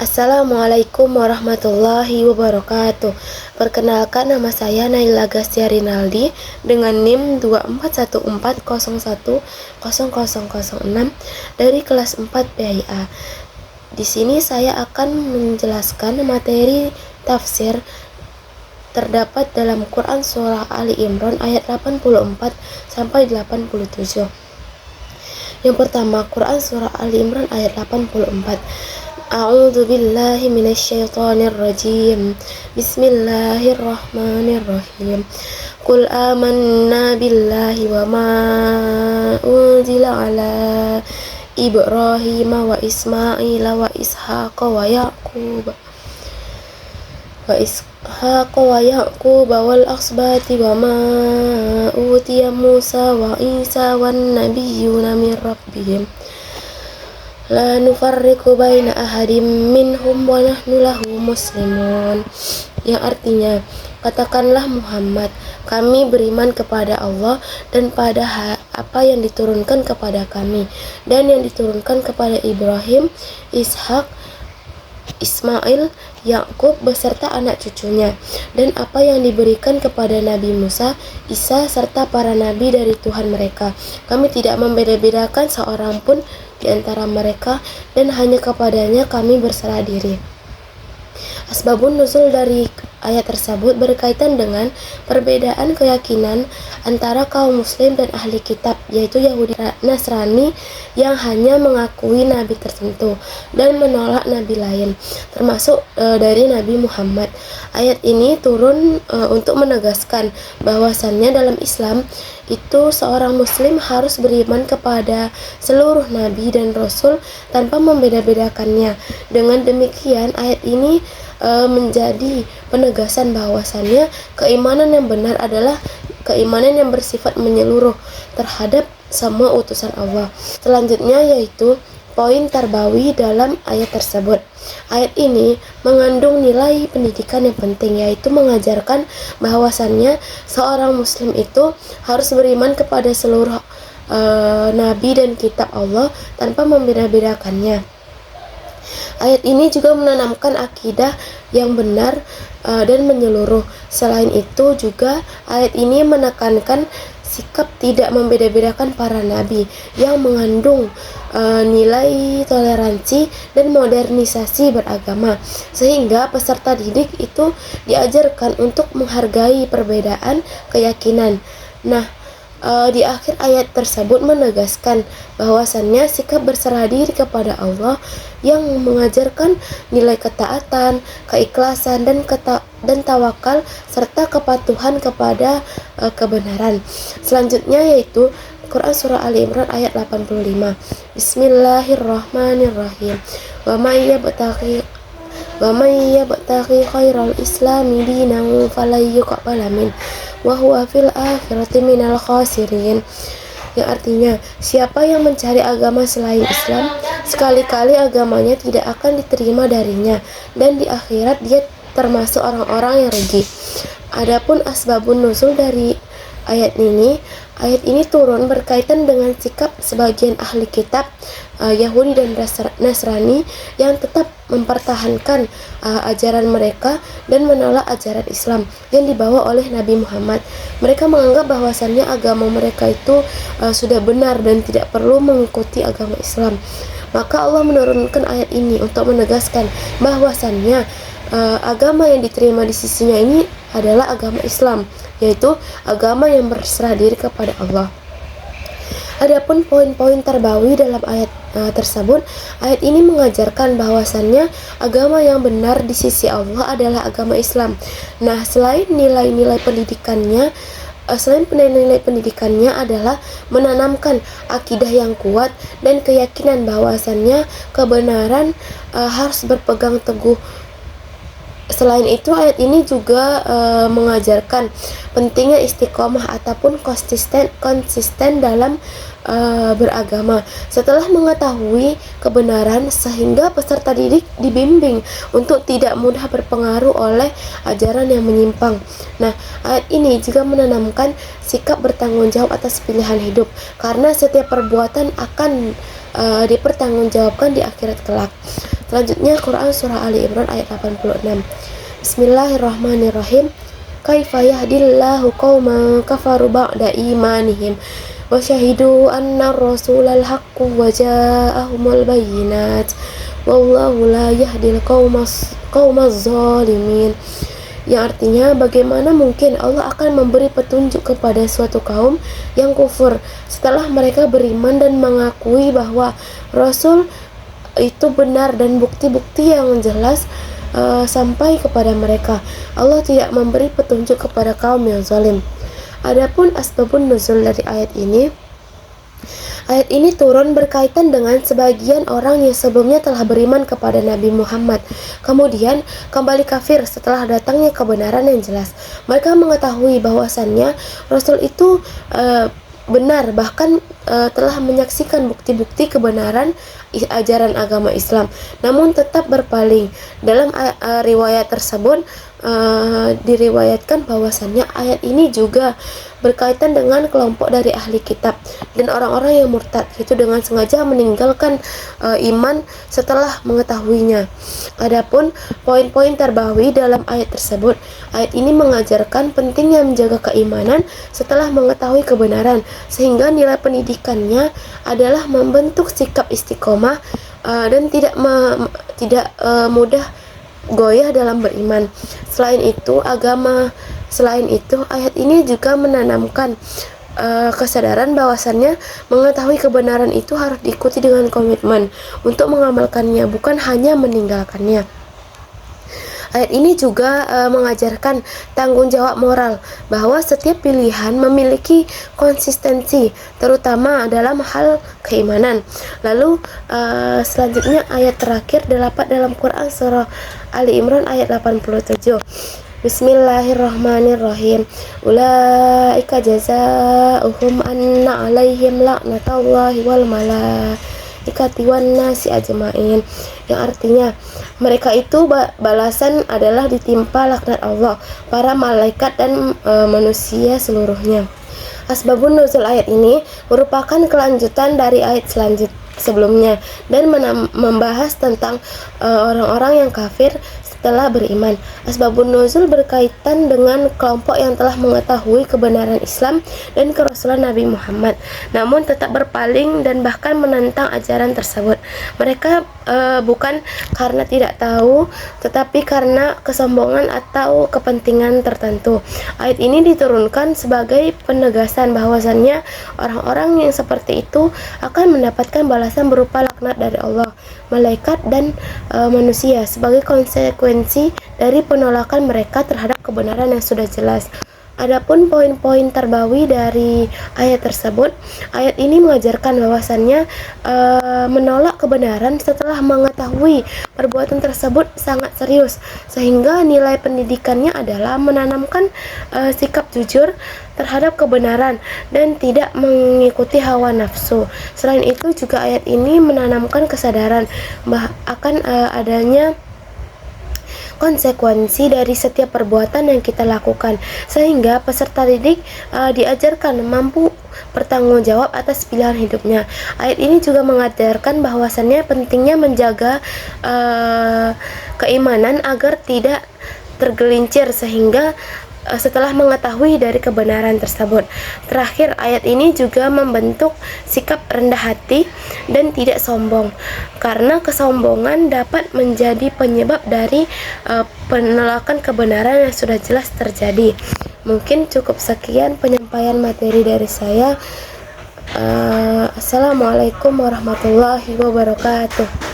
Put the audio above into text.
Assalamualaikum warahmatullahi wabarakatuh. Perkenalkan, nama saya Naila Gastia Rinaldi dengan NIM 2414010006 dari kelas 4 PIA. Di sini saya akan menjelaskan materi tafsir terdapat dalam Quran Surah Ali Imran ayat 84 sampai 87. Yang pertama, Quran Surah Ali Imran ayat 84. A'udzu billahi minasyaitonir rajim. Bismillahirrahmanirrahim. Qul amanna billahi wa ma unzila ala Ibrahim wa Ismail wa Ishaq wa Yaqub wal asbati wa ma utiya Musa wa Isa wan nabiyyuna min rabbihim la nufarriqu baina ahadim minhum wa nahnu lahu muslimun. Yang artinya, katakanlah Muhammad, kami beriman kepada Allah dan pada apa yang diturunkan kepada kami dan yang diturunkan kepada Ibrahim, Ishak, Ismail, Yakub beserta anak cucunya, dan apa yang diberikan kepada Nabi Musa, Isa serta para nabi dari Tuhan mereka. Kami tidak membeda-bedakan seorang pun di antara mereka, dan hanya kepadanya kami berserah diri. Asbabun nuzul dari ayat tersebut berkaitan dengan perbedaan keyakinan antara kaum muslim dan ahli kitab, yaitu Yahudi Nasrani yang hanya mengakui nabi tertentu dan menolak nabi lain, termasuk dari Nabi Muhammad. Ayat ini turun untuk menegaskan bahwasannya dalam Islam itu seorang muslim harus beriman kepada seluruh nabi dan rasul tanpa membeda-bedakannya. Dengan demikian, ayat ini menjadi penegasan bahwasannya keimanan yang benar adalah keimanan yang bersifat menyeluruh terhadap semua utusan Allah. Selanjutnya yaitu poin tarbawi dalam ayat tersebut. Ayat ini mengandung nilai pendidikan yang penting, yaitu mengajarkan bahwasannya seorang muslim itu harus beriman kepada seluruh nabi dan kitab Allah tanpa membeda-bedakannya. Ayat ini juga menanamkan akidah yang benar dan menyeluruh. Selain itu juga ayat ini menekankan sikap tidak membeda-bedakan para nabi yang mengandung nilai toleransi dan modernisasi beragama, sehingga peserta didik itu diajarkan untuk menghargai perbedaan keyakinan. Di akhir ayat tersebut menegaskan bahwasannya sikap berserah diri kepada Allah yang mengajarkan nilai ketaatan, keikhlasan dan tawakal serta kepatuhan kepada kebenaran. Selanjutnya yaitu Quran Surah Ali Imran ayat 85. Bismillahirrahmanirrahim. Wa may yabtaghi khairal islami dinan falan yuqbala min wa huwa fil akhirati minal khasirin. Yang artinya, siapa yang mencari agama selain Islam, sekali-kali agamanya tidak akan diterima darinya, dan di akhirat dia termasuk orang-orang yang rugi. Adapun asbabun nuzul dari ayat ini turun berkaitan dengan sikap sebagian ahli kitab Yahudi dan Nasrani yang tetap mempertahankan ajaran mereka dan menolak ajaran Islam yang dibawa oleh Nabi Muhammad. Mereka menganggap bahwasannya agama mereka itu sudah benar dan tidak perlu mengikuti agama Islam. Maka Allah menurunkan ayat ini untuk menegaskan bahwasannya agama yang diterima di sisinya ini adalah agama Islam, yaitu agama yang berserah diri kepada Allah. Adapun poin-poin tarbawi dalam ayat tersebut, ayat ini mengajarkan bahwasannya agama yang benar di sisi Allah adalah agama Islam. Selain nilai-nilai pendidikannya adalah menanamkan akidah yang kuat dan keyakinan bahwasannya kebenaran harus berpegang teguh. Selain itu, ayat ini juga mengajarkan pentingnya istiqomah ataupun konsisten dalam beragama setelah mengetahui kebenaran, sehingga peserta didik dibimbing untuk tidak mudah berpengaruh oleh ajaran yang menyimpang. Nah, ayat ini juga menanamkan sikap bertanggung jawab atas pilihan hidup, karena setiap perbuatan akan dipertanggungjawabkan di akhirat kelak. Selanjutnya Quran Surah Ali Imran ayat 86. Bismillahirrahmanirrahim. Kaifa yahdillahu qauman kafaru ba'da imanihim wa syahidu anna rasulal haqqu wa ja'ahumul bayyinat wallahu la yahdil qaumaz zalimin. Yang artinya, bagaimana mungkin Allah akan memberi petunjuk kepada suatu kaum yang kufur setelah mereka beriman dan mengakui bahwa Rasul itu benar dan bukti-bukti yang jelas sampai kepada mereka. Allah tidak memberi petunjuk kepada kaum yang zalim. Adapun asbabun nuzul dari ayat ini turun berkaitan dengan sebagian orang yang sebelumnya telah beriman kepada Nabi Muhammad, kemudian kembali kafir setelah datangnya kebenaran yang jelas. Mereka mengetahui bahwasannya Rasul itu benar, bahkan telah menyaksikan bukti-bukti kebenaran ajaran agama Islam, namun tetap berpaling. Dalam riwayat tersebut diriwayatkan bahwasannya ayat ini juga berkaitan dengan kelompok dari ahli kitab dan orang-orang yang murtad, yaitu dengan sengaja meninggalkan iman setelah mengetahuinya. Adapun poin-poin terbawahi dalam ayat tersebut, ayat ini mengajarkan pentingnya menjaga keimanan setelah mengetahui kebenaran, sehingga nilai pendidikannya adalah membentuk sikap istiqomah dan tidak mudah goyah dalam beriman. Selain itu, ayat ini juga menanamkan kesadaran bahwasannya mengetahui kebenaran itu harus diikuti dengan komitmen untuk mengamalkannya, bukan hanya meninggalkannya. Ayat ini juga mengajarkan tanggung jawab moral, bahwa setiap pilihan memiliki konsistensi, terutama dalam hal keimanan. Lalu selanjutnya ayat terakhir terdapat dalam Quran Surah Ali Imran ayat 87. Bismillahirrahmanirrahim. Ulaika jazaohum anna alaihim la'natullahi wal malaikati wan nasi ajmain. Yang artinya, mereka itu balasan adalah ditimpa laknat Allah, para malaikat dan manusia seluruhnya. Asbabun nuzul ayat ini merupakan kelanjutan dari ayat sebelumnya dan membahas tentang orang-orang yang kafir setelah beriman. Asbabun nuzul berkaitan dengan kelompok yang telah mengetahui kebenaran Islam dan kerasulan Nabi Muhammad, namun tetap berpaling dan bahkan menentang ajaran tersebut. Mereka bukan karena tidak tahu, tetapi karena kesombongan atau kepentingan tertentu. Ayat ini diturunkan sebagai penegasan bahwasannya orang-orang yang seperti itu akan mendapatkan balasan berupa laknat dari Allah, malaikat, dan manusia sebagai konsekuensi dari penolakan mereka terhadap kebenaran yang sudah jelas. Adapun poin-poin terbawahi dari ayat tersebut, ayat ini mengajarkan bahwasannya menolak kebenaran setelah mengetahui perbuatan tersebut sangat serius, sehingga nilai pendidikannya adalah menanamkan sikap jujur terhadap kebenaran dan tidak mengikuti hawa nafsu. Selain itu juga ayat ini menanamkan kesadaran akan adanya konsekuensi dari setiap perbuatan yang kita lakukan, sehingga peserta didik diajarkan mampu bertanggung jawab atas pilihan hidupnya. Ayat ini juga mengajarkan bahwasannya pentingnya menjaga keimanan agar tidak tergelincir sehingga setelah mengetahui dari kebenaran tersebut. Terakhir, ayat ini juga membentuk sikap rendah hati dan tidak sombong, karena kesombongan dapat menjadi penyebab dari penolakan kebenaran yang sudah jelas terjadi. Mungkin cukup sekian penyampaian materi dari saya. Assalamualaikum warahmatullahi wabarakatuh.